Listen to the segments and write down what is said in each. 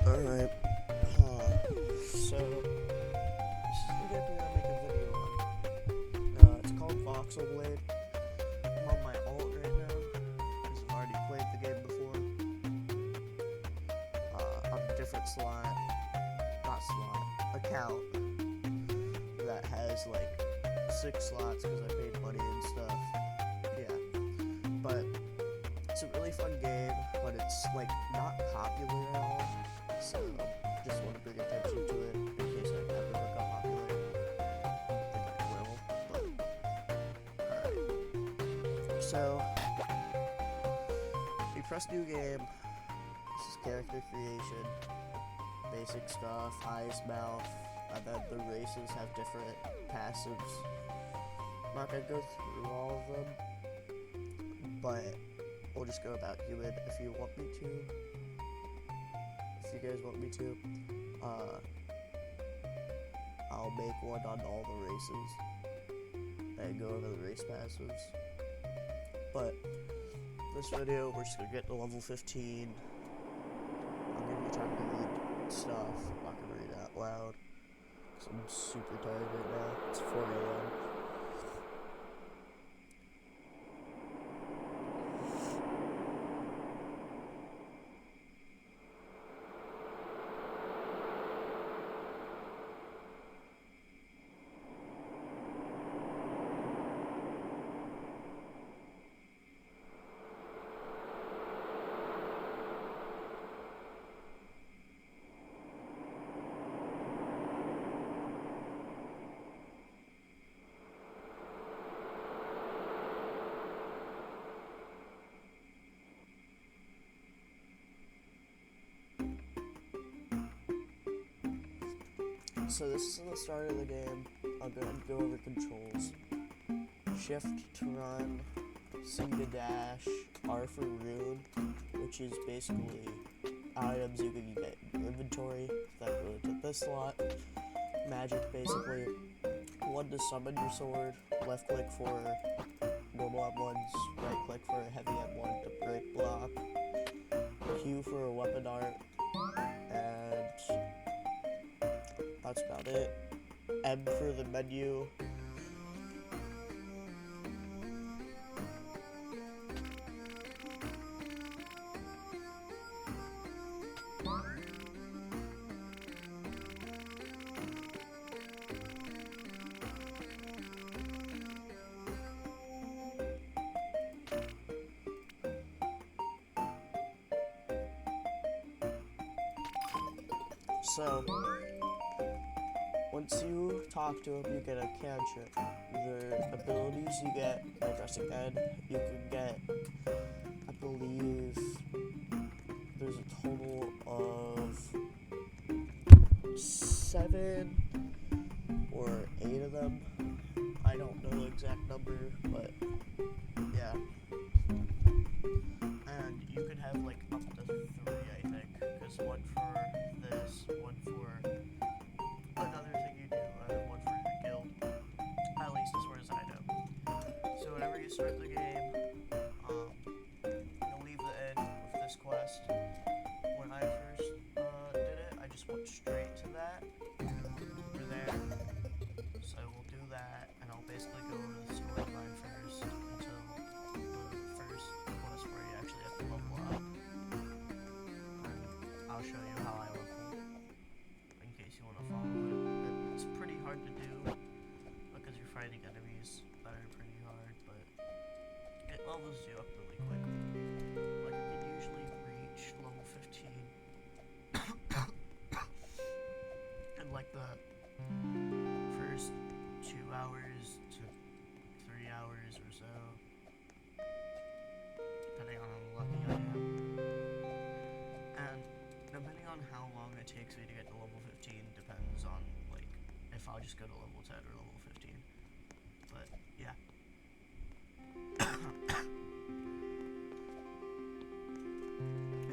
Alright, so this is the game we're gonna make a video on. It's called Voxlblade. I'm on my alt right now, because I've already played the game before. On a different account that has like 6 slots because I paid money and stuff. Yeah, but it's a really fun game, but it's like not popular at all. So just want to bring attention to it in case I ever become popular. I think I will, but alright. So you press new game. This is character creation, basic stuff, eyes, mouth, and then the races have different passives. I'm not gonna go through all of them, but we'll just go about human if you want me to. If you guys want me to, I'll make one on all the races and go over the race passives. But this video, we're just gonna get to level 15. I'm gonna be trying to read stuff. I'm not gonna read it out loud because I'm super tired right now. It's 4 a.m. So this is the start of the game. I'll go ahead and go over controls. Shift to run, C to dash, R for rune, which is basically items you can get in your inventory that go into this slot. Magic, basically. 1 to summon your sword, left click for normal M1s, right click for a heavy M1 to break block, Q for a weapon art, and that's about it. M for the menu. So once you talk to them, you get a cantrip. The abilities you get by pressing N, you can get, I believe, there's a total of 7 or 8 of them. I don't know the exact number, but yeah. And you can have like up to 3, I think, because one for this, one for another thing you do, and one for your guild. At least as far as I know. So whenever you start the game, you'll leave the end with this quest. When I first did it, I just went straight to that. We're there. So we'll do that, and I'll basically go over the storyline first until the first quest where you actually have to level up. And I'll show you how I level, in case you want to follow it. It's pretty hard to do because you're fighting enemies that are pretty hard, but it levels you up really quickly. Like you can usually reach level 15 in like the first 2 hours to 3 hours or so, depending on how lucky I am. And depending on how long it takes me to get to level 15 depends on like if I'll just go to level 10 or level 15. But yeah. I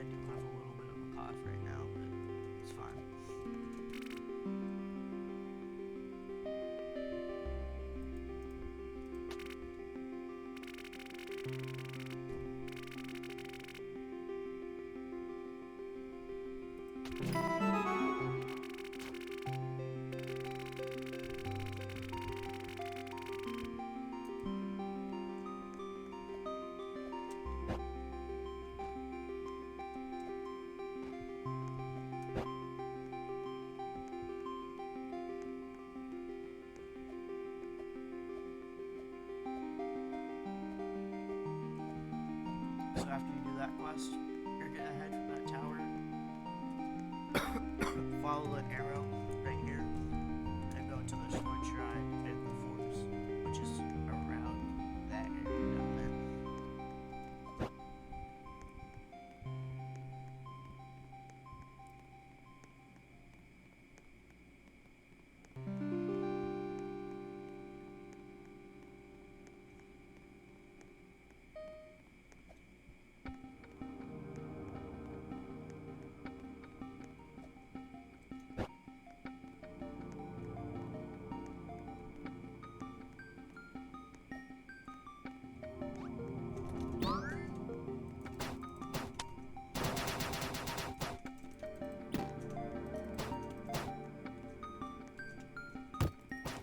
do have a little bit of a cough right now, but it's fine. that quest, you're gonna head from that tower, follow the arrow right here, and go to the sword shrine in the forest, which is around that area down there.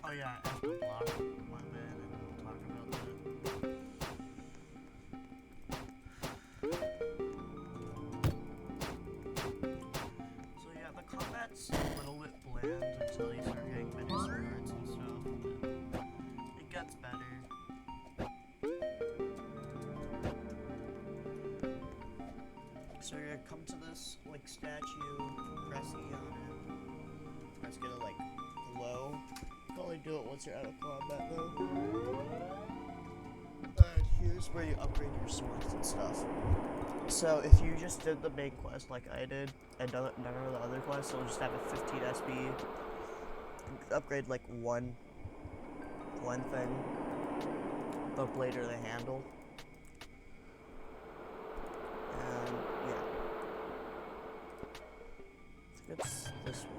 Oh yeah, I have to block my bed and we'll talk about that. So yeah, the combat's a little bit bland until you start getting better swords and stuff. It gets better. So you're gonna come to this like statue, press E on it. It's gonna like glow. Only do it once you're out of combat though. And here's where you upgrade your swords and stuff. So if you just did the main quest like I did, and none of the other quests, you'll just have a 15 SB. Upgrade like one thing, the blade or the handle. And yeah. I think it's this one.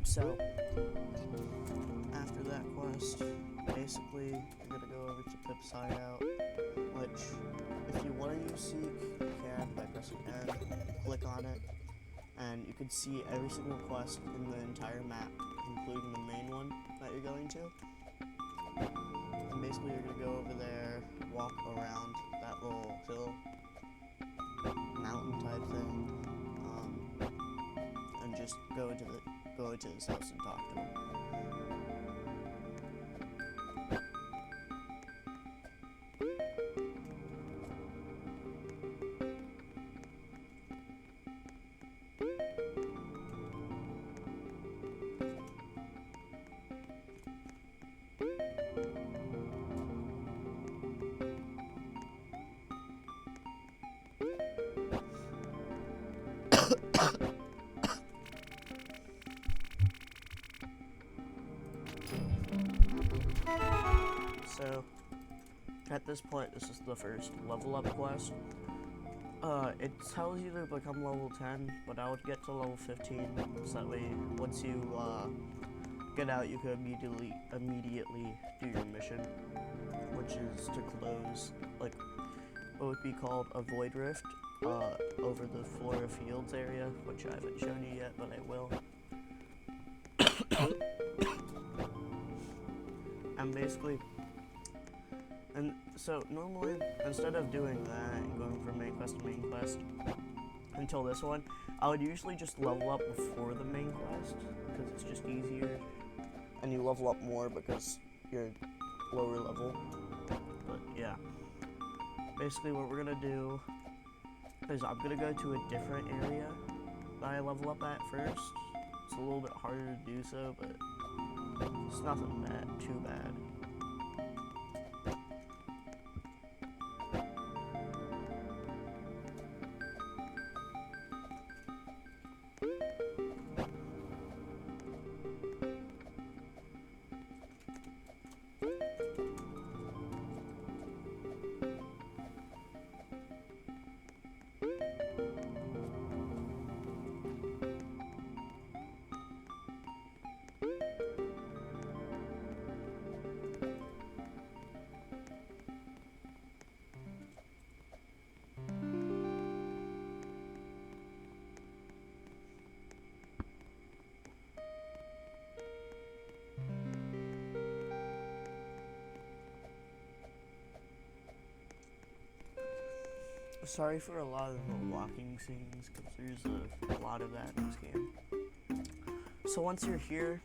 So, after that quest, basically, you're gonna go over to Pip's Hideout, which, if you want to use Seek, you can by pressing N, click on it, and you can see every single quest in the entire map, including the main one that you're going to. And basically, you're gonna go over there, walk around that little hill, mountain type thing, and just go into his house and talk to him. So, at this point, this is the first level up quest. It tells you to become level 10, but I would get to level 15, so that way, once you, get out, you could immediately do your mission, which is to close, like, what would be called a void rift, over the Flora Fields area, which I haven't shown you yet, but I will. And basically, and so normally, instead of doing that and going from main quest to main quest until this one, I would usually just level up before the main quest, because it's just easier, and you level up more because you're lower level. But yeah, basically what we're gonna do is I'm gonna go to a different area that I level up at first. It's a little bit harder to do so, but it's nothing too bad. Sorry for a lot of the walking scenes, because there's a lot of that in this game. So once you're here,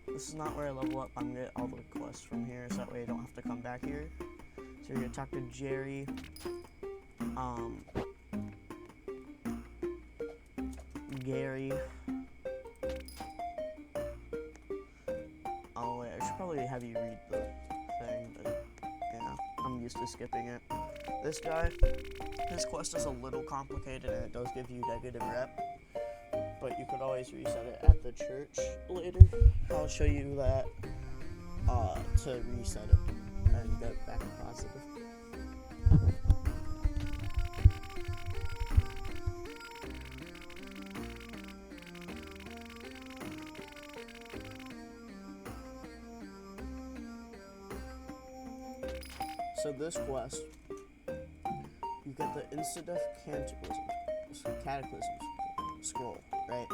this is not where I level up. I'm gonna get all the quests from here, so that way I don't have to come back here. So you're gonna talk to Jerry, Gary. Oh wait, I should probably have you read the thing, but yeah, I'm used to skipping it. This guy, his quest is a little complicated and it does give you negative rep, but you could always reset it at the church later. I'll show you that to reset it and get back to positive. So this quest, you get the Insta-Death Cataclysm scroll, right?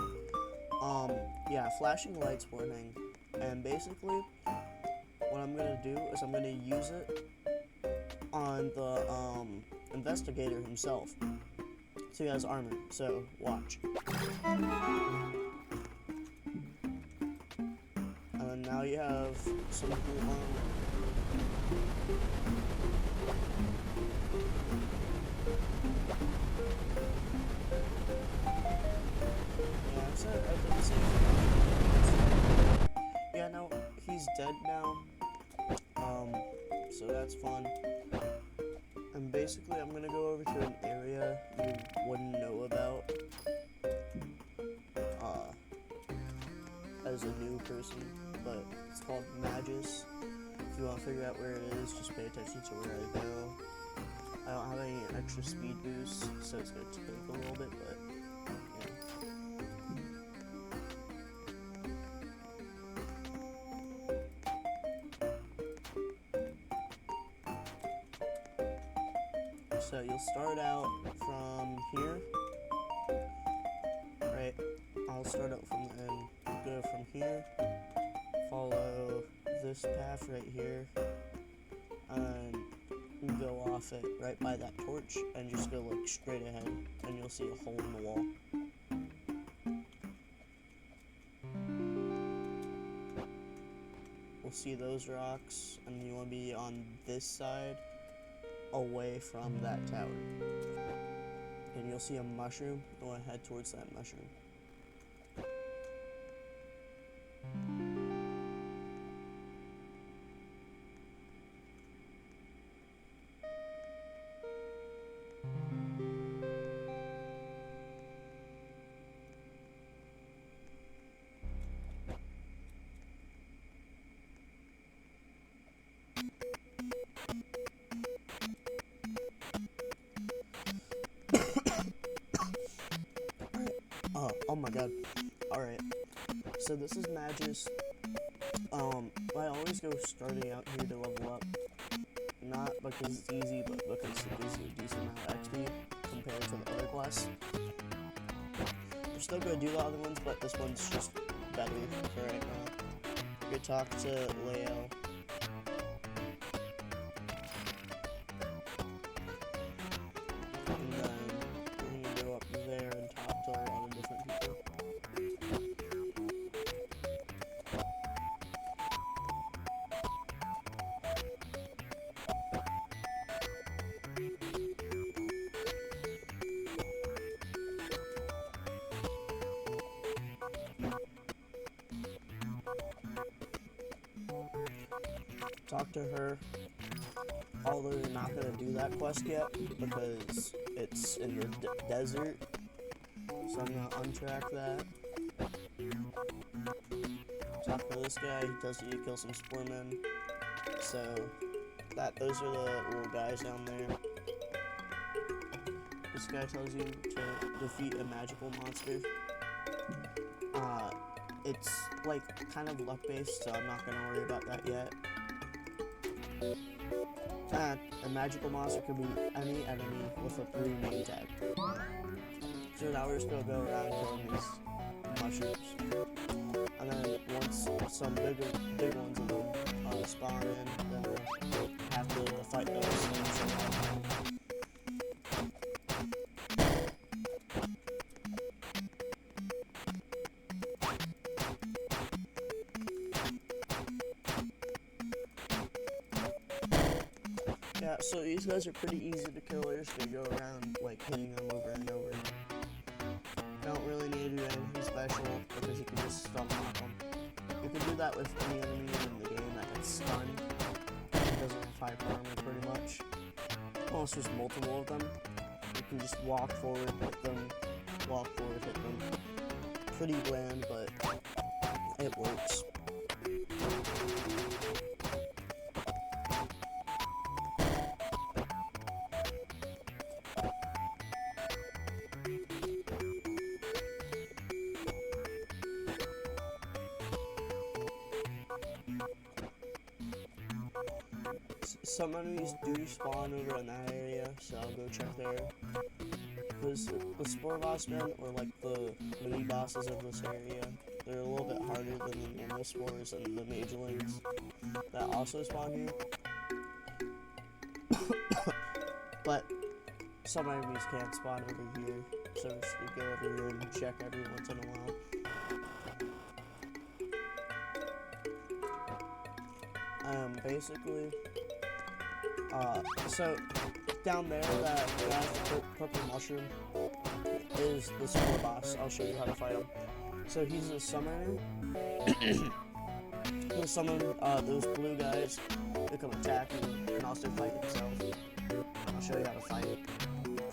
Yeah, flashing lights warning, and basically, what I'm gonna do is I'm gonna use it on the, investigator himself, so he has armor, so watch. And then now you have some cool armor. Yeah, no, he's dead now. So that's fun. And basically, I'm gonna go over to an area you wouldn't know about, as a new person, but it's called Magus. If you want to figure out where it is, just pay attention to where I go. I don't have any extra speed boost, so it's gonna take a little bit, but so you'll start out from here, right? I'll start out from the end. Go from here, follow this path right here, and you go off it right by that torch, and just go like straight ahead, and you'll see a hole in the wall. We'll see those rocks, and you want to be on this side, away from that tower. And you'll see a mushroom. You want to head towards that mushroom. Oh my god. Alright. So this is Magus. I always go starting out here to level up. Not because it's easy, but because it gives you a decent amount of XP compared to the other class. You're still gonna do the other ones, but this one's just better for right now. You talk to Leo. And then we're gonna go up there and talk to a lot of different people. Talk to her, although you're not going to do that quest yet because it's in the desert, so I'm going to untrack that. Talk to this guy, he tells you to kill some sporemen, so those are the little guys down there. This guy tells you to defeat a magical monster. It's like kind of luck based, so I'm not going to worry about that yet. A magical monster could be any enemy with a 3 name tag. So now we're just gonna go around killing these mushrooms. And then once some big ones of them spawn in, then we'll have to fight those. Yeah, so these guys are pretty easy to kill. You're just gonna go around like hitting them over and over. Don't really need to do anything special because you can just stun lock them. You can do that with any enemy in the game that gets stunned. It doesn't have 5 armor pretty much. Unless there's multiple of them. You can just walk forward, hit them, walk forward, hit them. Pretty bland, but it works. Some enemies do spawn over in that area, so I'll go check there. Because the Spore Bossmen, or like the mini bosses of this area, they're a little bit harder than the normal spores and the magelings that also spawn here. But some enemies can't spawn over here, so we're just gonna go over here and check every once in a while. Basically, so down there, that purple mushroom is the Spore Boss. I'll show you how to fight him. So he's a summoner. He'll summon those blue guys to come attack you and also fight himself. I'll show you how to fight it.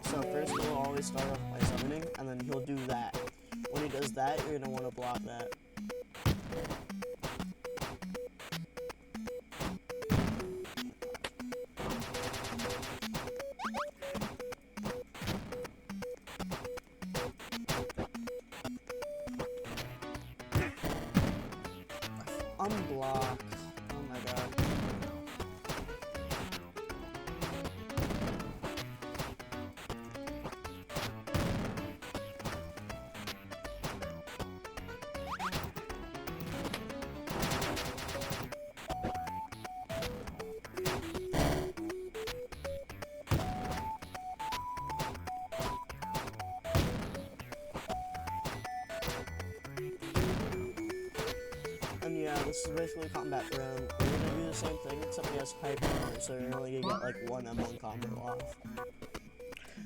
So first he'll always start off by summoning, and then he'll do that. When he does that, you're going to want to block that. Unblock. Oh my god. And yeah, this is basically combat round. We're gonna do the same thing, except we have hyper armor, so you're only gonna get like 1 M1 combo off.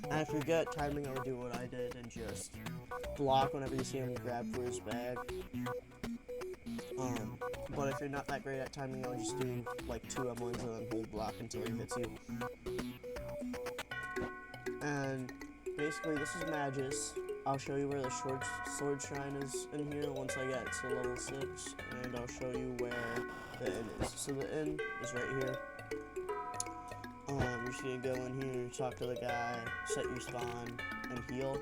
And if you get timing, I would do what I did and just block whenever you see him grab for his bag. But if you're not that great at timing, I'll just do like 2 M1s and then hold block until he hits you. And basically, this is Magus. I'll show you where the sword shrine is in here once I get to level 6, and I'll show you where the inn is. So the inn is right here. You're just gonna go in here, talk to the guy, set your spawn, and heal.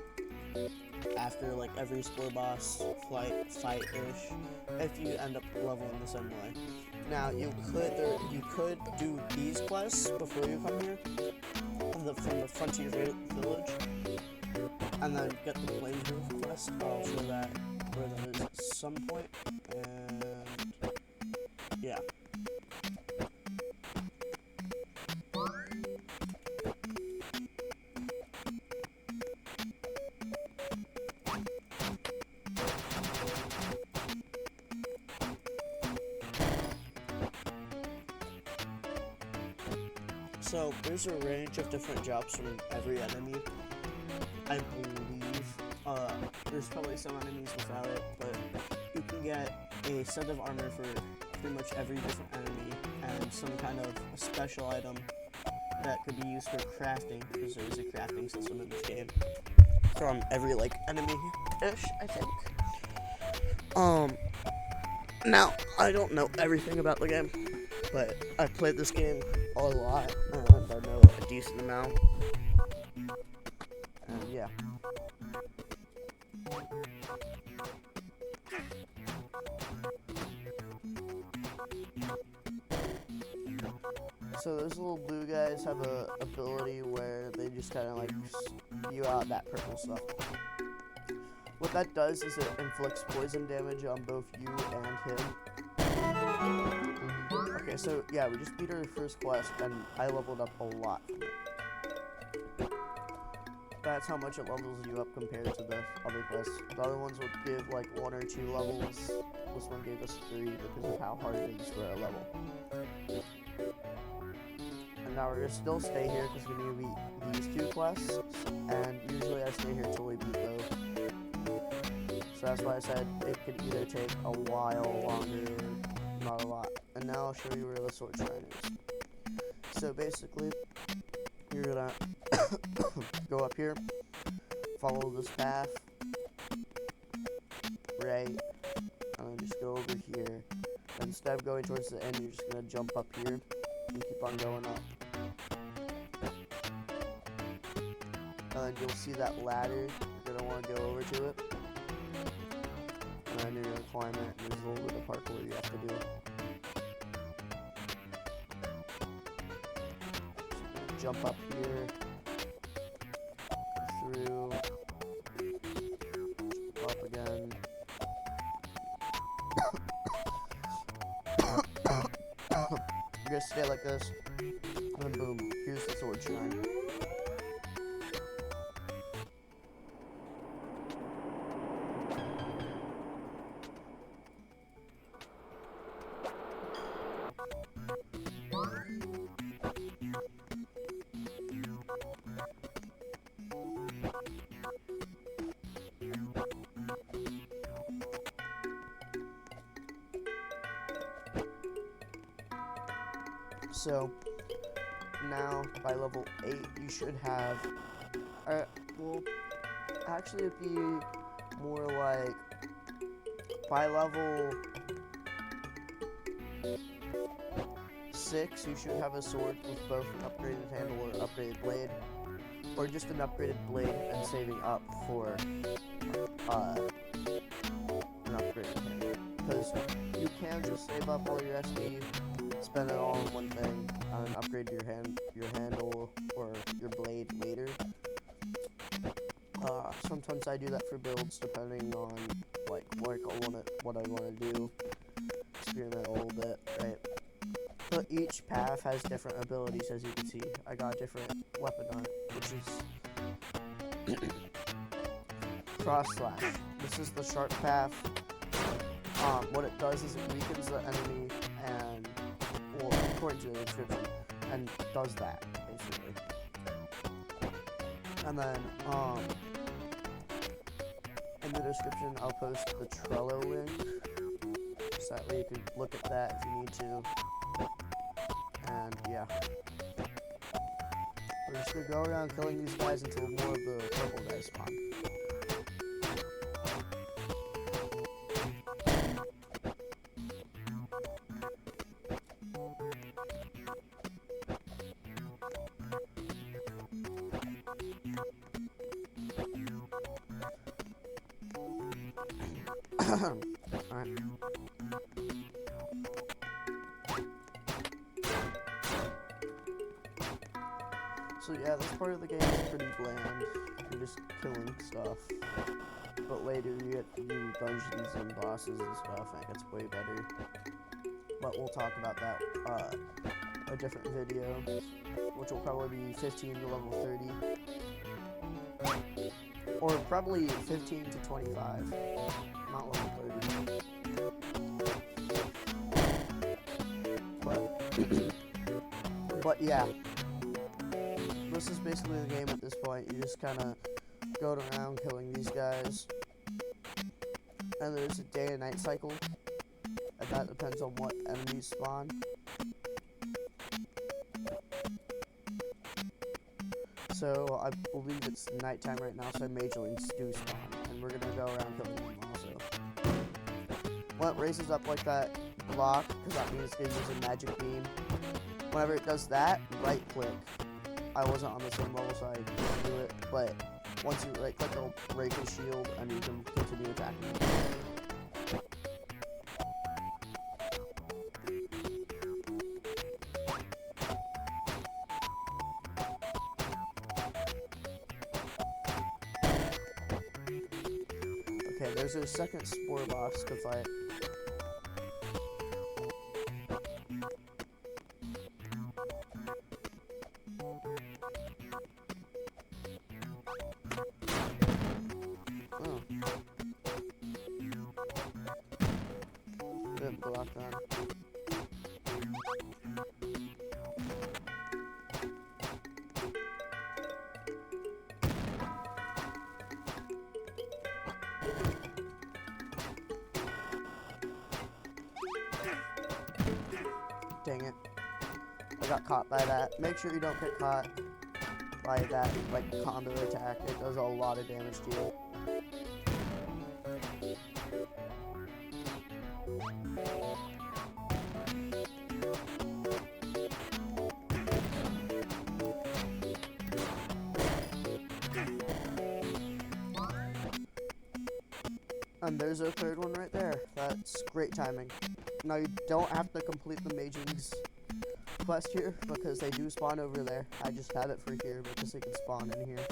after like every spore boss fight-ish, if you end up leveling the same way. Now you could do these quests before you come here from the frontier village, and then get the Blaze Roof quest. I'll show that where that is at some point, and yeah. So there's a range of different drops from every enemy. I believe there's probably some enemies without it, but you can get a set of armor for pretty much every different enemy, and some kind of a special item that could be used for crafting, because there is a crafting system in this game from every like enemy-ish, I think. Now I don't know everything about the game, but I played this game a lot, and I know a decent amount. And yeah. So those little blue guys have a ability where they just kind of like spew out that purple stuff. What that does is it inflicts poison damage on both you and him. Okay, so yeah, we just beat our first quest, and I leveled up a lot from it. That's how much it levels you up compared to the other quests. The other ones would give like 1 or 2 levels. This one gave us 3 because of how hard it is for a level. And now we're gonna still stay here because we need to beat these 2 quests, and usually I stay here till we beat both. So that's why I said it could either take a while longer or not a lot. And now I'll show you where the sword shrine is. So basically, you're gonna go up here, follow this path, right, and then just go over here. And instead of going towards the end, you're just gonna jump up here and keep on going up. And then you'll see that ladder. You're gonna want to go over to it. And then you're gonna climb it, and there's a little bit of parkour you have to do. So jump up here, through, jump up again. You're gonna stay like this, and then boom, here's the sword shrine. So now by level 8 you should have, well, actually it'd be more like by level 6 you should have a sword with both an upgraded handle or upgraded blade, or just an upgraded blade and saving up for an upgraded handle, because you can just save up all your SP, spend it all on one thing, and upgrade your handle or your blade later. Sometimes I do that for builds, depending on what I want to do. Experiment a little bit, right? But each path has different abilities, as you can see. I got a different weapon on it, which is cross slash. This is the sharp path. What it does is it weakens the enemy, and according to the description, and does that basically. And then in the description I'll post the Trello link, so that way you can look at that if you need to. And yeah, we're just gonna go around killing these guys until more of the purple guys spawn. Alright. So yeah, this part of the game is pretty bland. You're just killing stuff. But later you get to do dungeons and bosses and stuff, and it gets way better. But we'll talk about that a different video, which will probably be 15 to level 30. Or probably 15 to 25, not level 30. But yeah, this is basically the game at this point. You just kind of go around killing these guys, and there's a day and night cycle, and that depends on what enemies spawn. So I believe it's nighttime right now, so majorlings do spawn, and we're gonna go around killing them also. When it raises up like that block, because that means it uses a magic beam, whenever it does that, right click. I wasn't on the same level, so I didn't do it, but once you right click, it'll break his shield, and you can continue attacking him. Okay, there's a second spore boss to fight. Oh. Good block on. Dang it. I got caught by that. Make sure you don't get caught by that, like, combo attack. It does a lot of damage to you. And there's a third one right there. That's great timing. Now you don't have to complete the Majings quest here, because they do spawn over there. I just have it for here because they can spawn in here.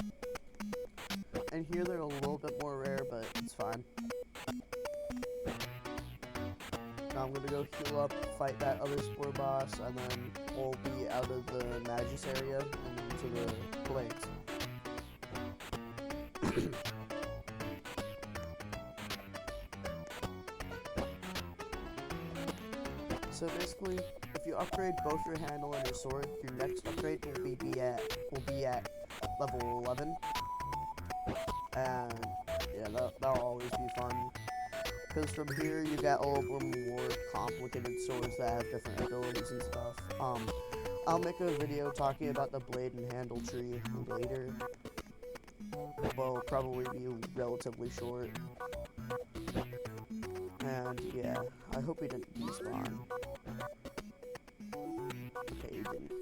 And here they're a little bit more rare, but it's fine. Now I'm gonna go heal up, fight that other spore boss, and then we'll be out of the Magus area and into the Blades. So basically, if you upgrade both your handle and your sword, your next upgrade will be at level 11. And yeah, that'll always be fun. Because from here you get a little bit more complicated swords that have different abilities and stuff. I'll make a video talking about the blade and handle tree later. Well, probably be relatively short. And yeah, I hope he didn't despawn. Okay, he didn't.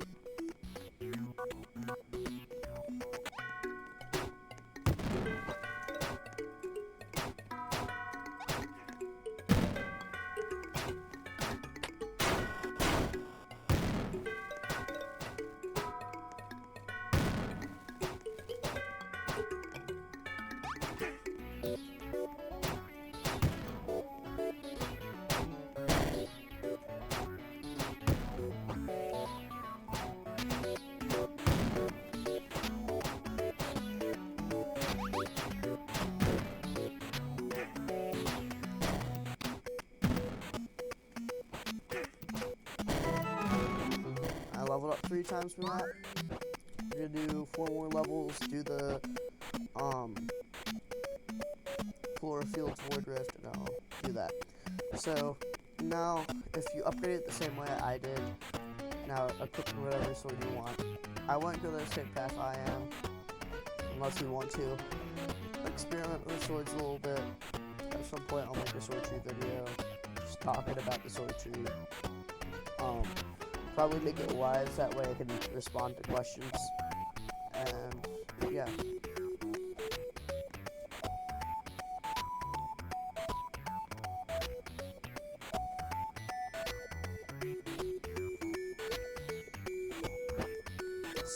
Leveled up 3 times from that. We're gonna do 4 more levels, do the Chlorophyll Void Rift, and I'll do that. So now, if you upgrade it the same way I did, now equip whatever sword you want. I won't go the same path I am, unless you want to. Experiment with swords a little bit. At some point I'll make a sword tree video, just talking about the sword tree. Probably make it wise, that way I can respond to questions. And yeah.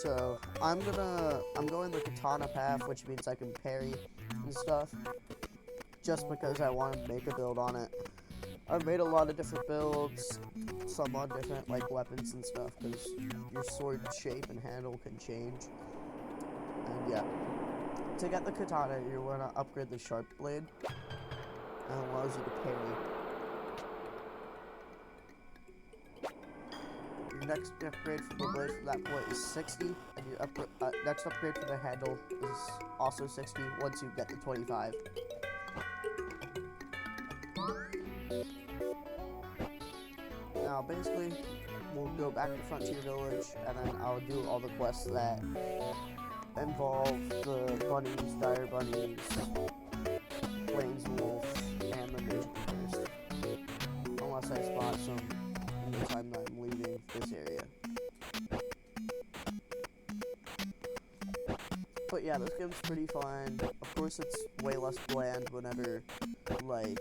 So I'm going the katana path, which means I can parry and stuff, just because I want to make a build on it. I've made a lot of different builds, some on different like weapons and stuff, because your sword shape and handle can change. And yeah, to get the katana, you want to upgrade the sharp blade, and it allows you to parry. Your next upgrade for the blade from that point is 60, and your next upgrade for the handle is also 60 once you get the 25. Now basically, we'll go back to Frontier Village, and then I'll do all the quests that involve the bunnies, dire bunnies, plains wolf, and the magic first. Unless I spot some in the time that I'm leaving this area. But yeah, this game's pretty fun. Of course, it's way less bland whenever, like,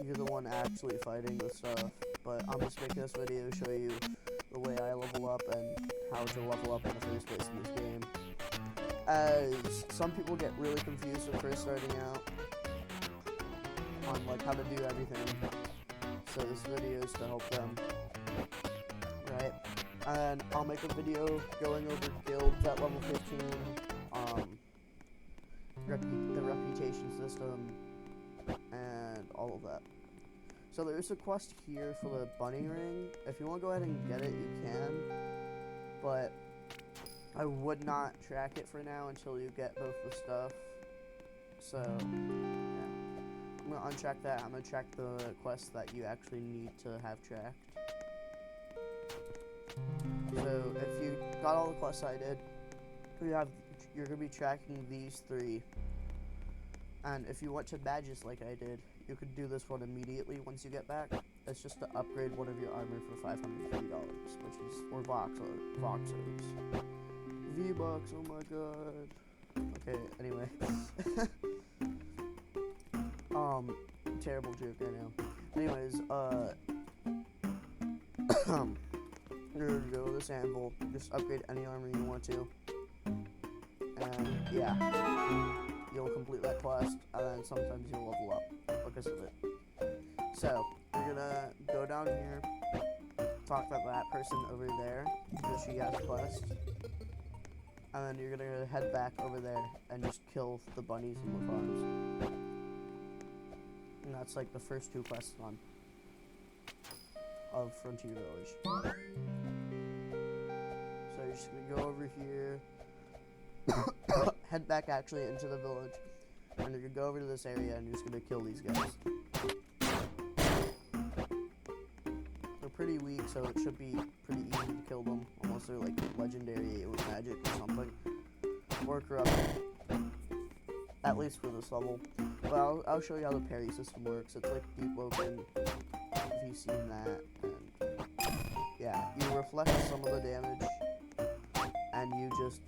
you're the one actually fighting the stuff. But I'm just making this video to show you the way I level up and how to level up in the first place in this game. As some people get really confused when first starting out on like how to do everything. So this video is to help them. Right? And I'll make a video going over guilds at level 15, the reputation system, and all of that. So there's a quest here for the bunny ring. If you want to go ahead and get it, you can. But I would not track it for now until you get both the stuff. So, yeah. I'm going to untrack that. I'm going to track the quests that you actually need to have tracked. So, if you got all the quests I did, you're going to be tracking these 3. And if you went to badges like I did, you could do this one immediately once you get back. It's just to upgrade one of your armor for $550, which is for Voxos. V-Bucks, oh my god. Okay, anyway. Terrible joke right now. Anyways, you're gonna go with this anvil, just upgrade any armor you want to. And yeah, you'll complete that quest, and then sometimes you'll level up because of it. So, you're gonna go down here, talk to that person over there, because she has a quest. And then you're gonna head back over there and just kill the bunnies in the farms. And that's like the first 2 quests done of Frontier Village. So you're just gonna go over here, head back actually into the village, and you're gonna go over to this area and you're just gonna kill these guys. They're pretty weak, so it should be pretty easy to kill them, unless they're like legendary or magic or something, or corrupted, at least for this level. But I'll show you how the parry system works. It's like deep open, if you've seen that, and yeah, you reflect some of the damage, and you just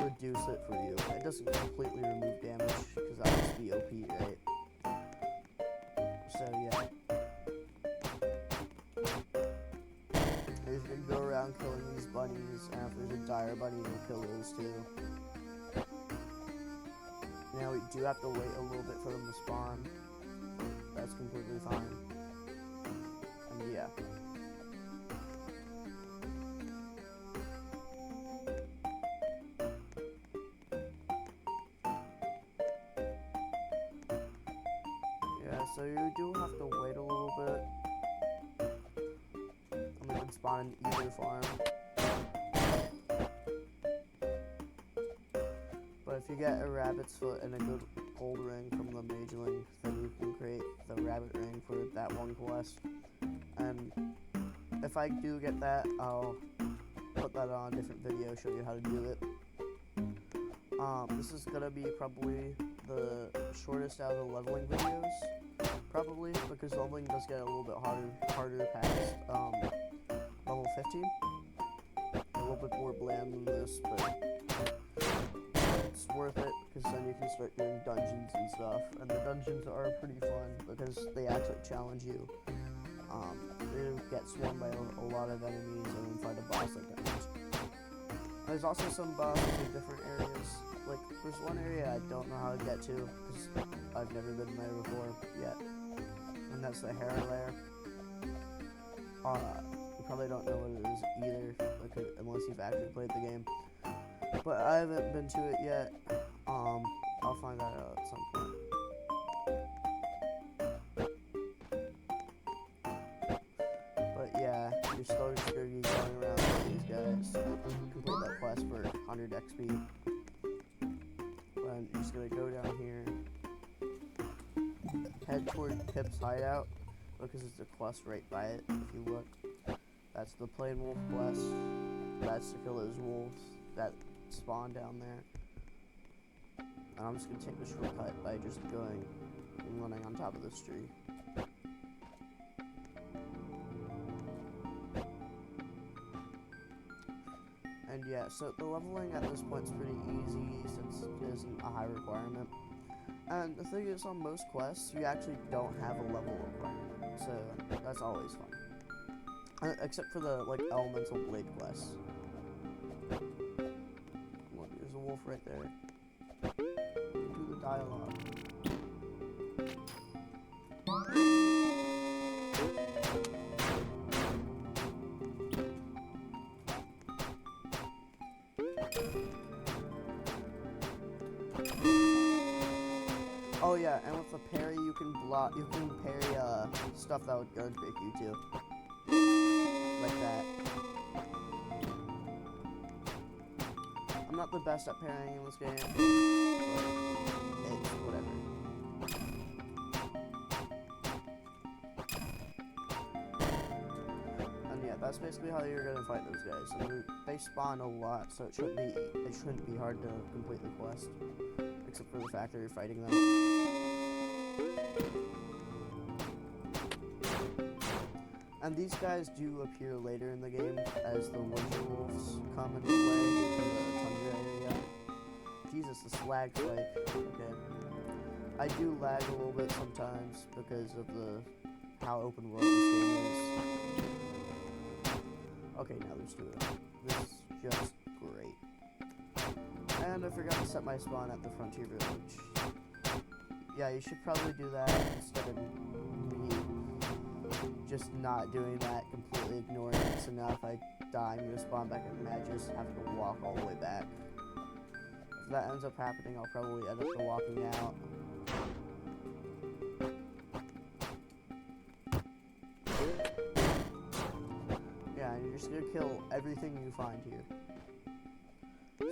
reduce it for you. It doesn't completely remove damage, because that would be OP, right? So yeah. You're just gonna go around killing these bunnies, and if there's a dire bunny, you'll kill those too. Now we do have to wait a little bit for them to spawn. That's completely fine. And yeah. Yeah, so you do have to wait a little bit. And we can spawn in either farm. But if you get a rabbit's foot and a good gold ring from the mageling, then you can create the rabbit ring for that one quest. And if I do get that, I'll put that on a different video, show you how to do it. This is gonna be probably the shortest out of the leveling videos, probably, because leveling does get a little bit harder past level 15. A little bit more bland than this, but it's worth it, because then you can start doing dungeons and stuff, and the dungeons are pretty fun, because they actually challenge you. You get swarmed by a lot of enemies and then fight a boss like that. There's also some bosses in different areas. Like, there's one area I don't know how to get to, because I've never been there before yet. And that's the Hera Lair. You probably don't know what it is either, unless you've actually played the game. But I haven't been to it yet. I'll find that out at some point. But yeah, you're still just gonna be going around with these guys. Complete that quest for 100 XP. But you're just gonna go down here. Head toward Pip's hideout, because there's a quest right by it, if you look. That's the Plain Wolf quest. That's to kill those wolves that spawn down there. And I'm just gonna take the shortcut by just going and running on top of this tree. And yeah, so the leveling at this point is pretty easy since it isn't a high requirement. And the thing is, on most quests, you actually don't have a level requirement, so that's always fun. Except for the, like, elemental blade quests. Look, there's a wolf right there. Do the dialogue. Oh yeah, and with the parry you can parry stuff that would guard break you too. Like that. I'm not the best at parrying in this game, but it's whatever. And yeah, that's basically how you're gonna fight those guys. And they spawn a lot, so it shouldn't be hard to complete the quest. Except for the fact that you're fighting them. And these guys do appear later in the game as the winter wolves come into play from the tundra area. Jesus, this lag spike. Okay. I do lag a little bit sometimes because of how open world this game is. Okay, now there's two of them. This is just great. And I forgot to set my spawn at the frontier village. Yeah, you should probably do that instead of me just not doing that, completely ignoring it. So now if I die, I'm gonna spawn back in and I just have to walk all the way back. If that ends up happening, I'll probably end up walking out. Yeah, and you're just gonna kill everything you find here.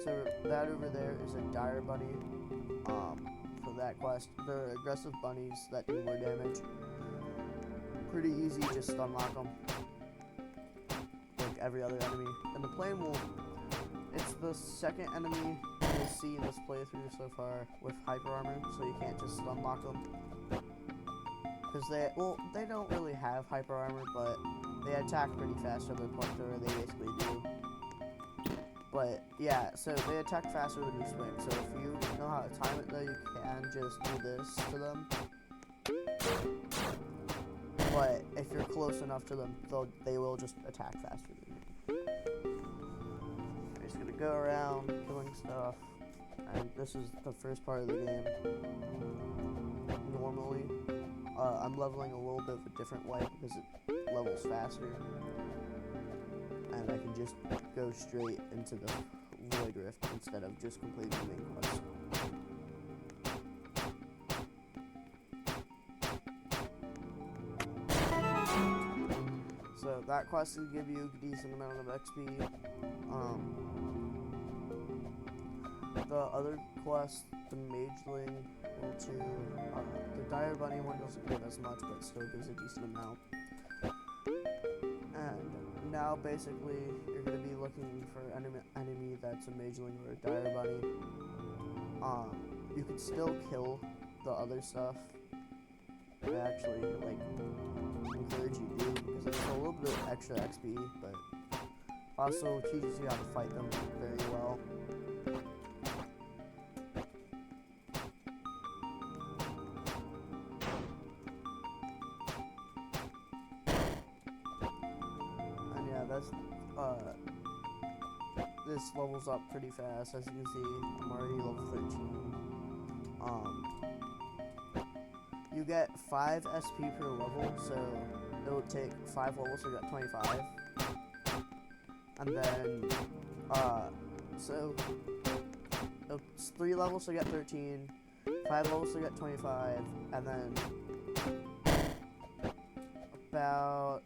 So that over there is a dire bunny. For that quest, they're aggressive bunnies that do more damage. Pretty easy, just unlock them like every other enemy. And the Plain Wolf, it's the second enemy you'll see in this playthrough so far with hyper armor, so you can't just unlock them. Because they don't really have hyper armor, but they attack pretty fast to the point where they basically do. But yeah, so they attack faster than you swing. So if you know how to time it, though, you can just do this to them. But if you're close enough to them, they will just attack faster than you. You're just gonna go around killing stuff, and this is the first part of the game. Normally, I'm leveling a little bit of a different way because it levels faster. And I can just go straight into the Void Rift instead of just completing the main quest. So that quest will give you a decent amount of XP. The other quest, the Mageling, will too. The Dire Bunny one doesn't give as much, but still gives a decent amount. And now basically you're going to be looking for an enemy that's a Mageling or a Dire Bunny. You can still kill the other stuff. I actually encourage you to, because it's a little bit of extra XP, but also teaches you how to fight them very well. this levels up pretty fast. As you can see, I'm already level 13. You get 5 SP per level, so it will take 5 levels to get 25. And then, so it's 3 levels to get 13, 5 levels to get 25, and then about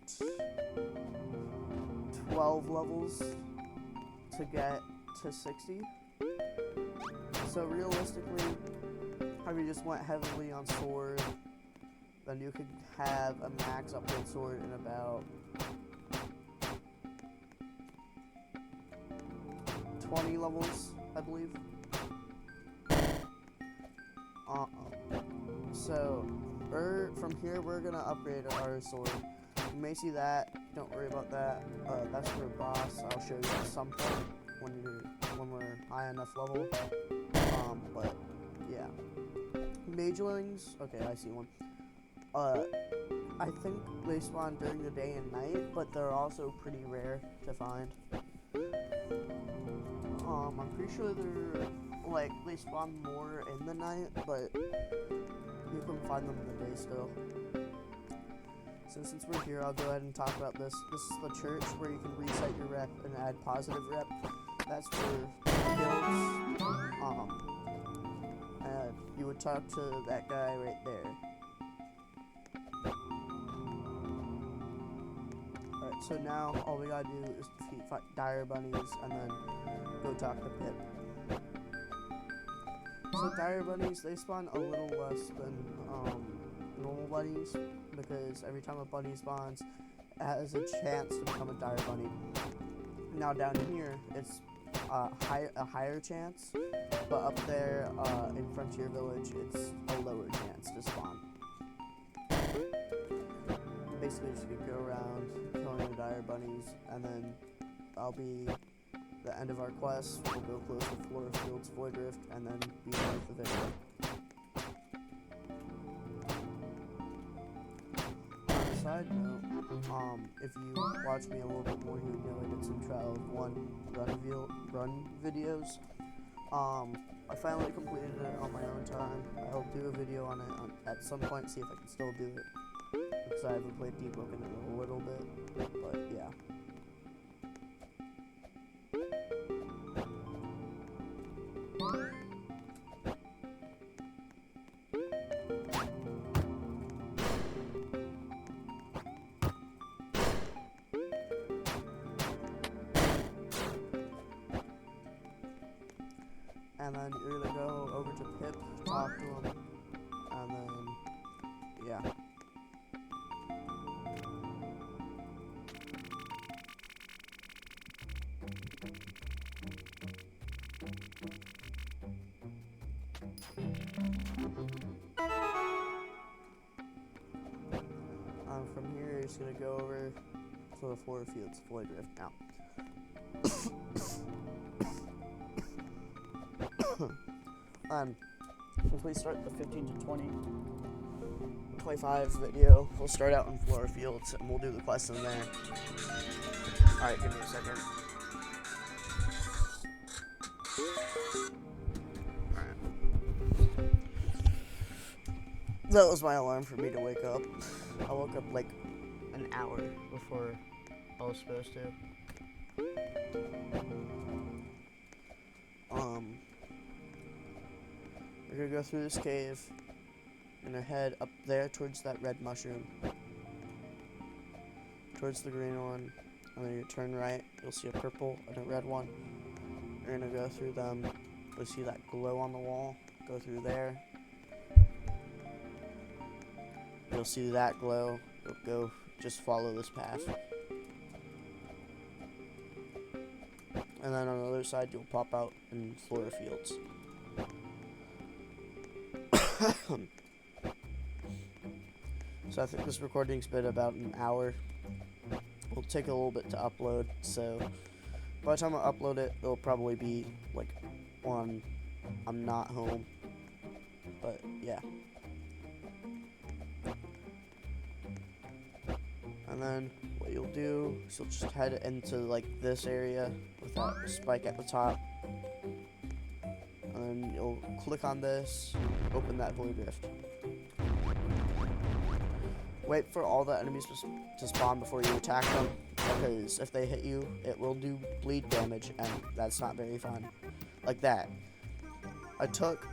12 levels to get to 60. So realistically, if you just went heavily on sword, then you could have a max upgrade sword in about 20 levels, I believe. So from here we're gonna upgrade our sword. You may see that. Don't worry about that. That's for a boss. I'll show you at some point when we're high enough level. But yeah, magelings. Okay, I see one. I think they spawn during the day and night, but they're also pretty rare to find. I'm pretty sure they spawn more in the night, but you can find them in the day still. So since we're here, I'll go ahead and talk about this. This is the church where you can reset your rep and add positive rep. That's for builds. You would talk to that guy right there. Alright, so now all we gotta do is defeat dire bunnies and then go talk to Pip. So dire bunnies, they spawn a little less than normal bunnies, because every time a bunny spawns, it has a chance to become a dire bunny. Now down here, it's a higher chance, but up there in Frontier Village, it's a lower chance to spawn. Basically, just go around killing the dire bunnies, and then that'll be the end of our quest. We'll go close to Flora Fields Void Rift, and then be done with the video. On a side note, if you watch me a little bit more, you would know I did some Trial of 1 run videos. I finally completed it on my own time. I'll do a video on it at some point, see if I can still do it, because I haven't played Deep Broken in a little bit, but yeah. And then you're gonna go over to Pip, talk to him, and then, yeah. From here, you're just gonna go over to the Flora Fields Void Rift now. If we start the 15 to 25 video, we'll start out in Flora Fields and we'll do the quest in there. Alright, give me a second. Alright. That was my alarm for me to wake up. I woke up like an hour before I was supposed to. We're gonna go through this cave and head up there towards that red mushroom, towards the green one, and then you turn right, you'll see a purple and a red one. You're gonna go through them, you'll see that glow on the wall, go through there. You'll see that glow, you'll go, just follow this path. And then on the other side, you'll pop out in Flora Fields. So I think this recording's been about an hour. It'll take a little bit to upload, so by the time I upload it, it'll probably be like when I'm not home. But yeah. And then what you'll do is you'll just head into like this area with that spike at the top, and then you'll click on this, open that void rift. Wait for all the enemies to spawn before you attack them, because if they hit you, it will do bleed damage, and that's not very fun. Like that. I took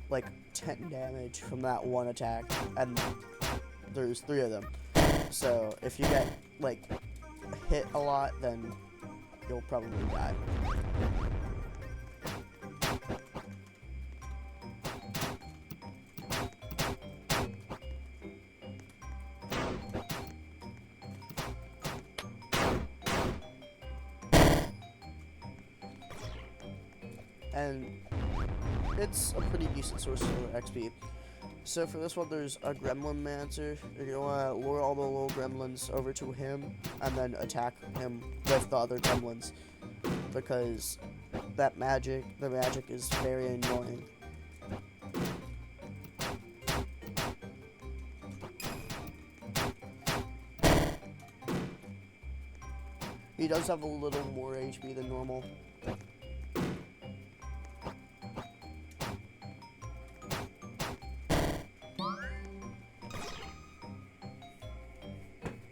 like 10 damage from that one attack, and there's 3 of them. So if you get like hit a lot, then you'll probably die. And it's a pretty decent source of XP. So for this one, there's a Gremlin Mancer. You're gonna want to lure all the little gremlins over to him, and then attack him with the other gremlins, because the magic is very annoying. He does have a little more HP than normal.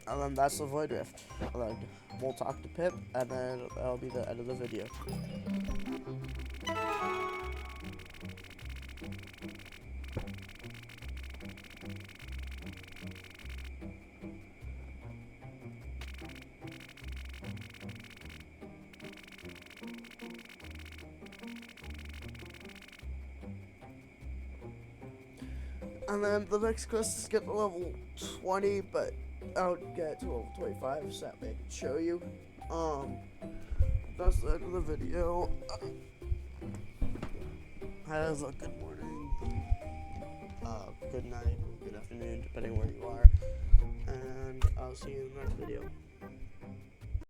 And then that's the void rift. And then we'll talk to Pip, and then that'll be the end of the video. And then the next quest is get to level 20, but I'll get to level 25 so that way I can show you. That's the end of the video. Have a good morning, good night, good afternoon, depending where you are. And I'll see you in the next video.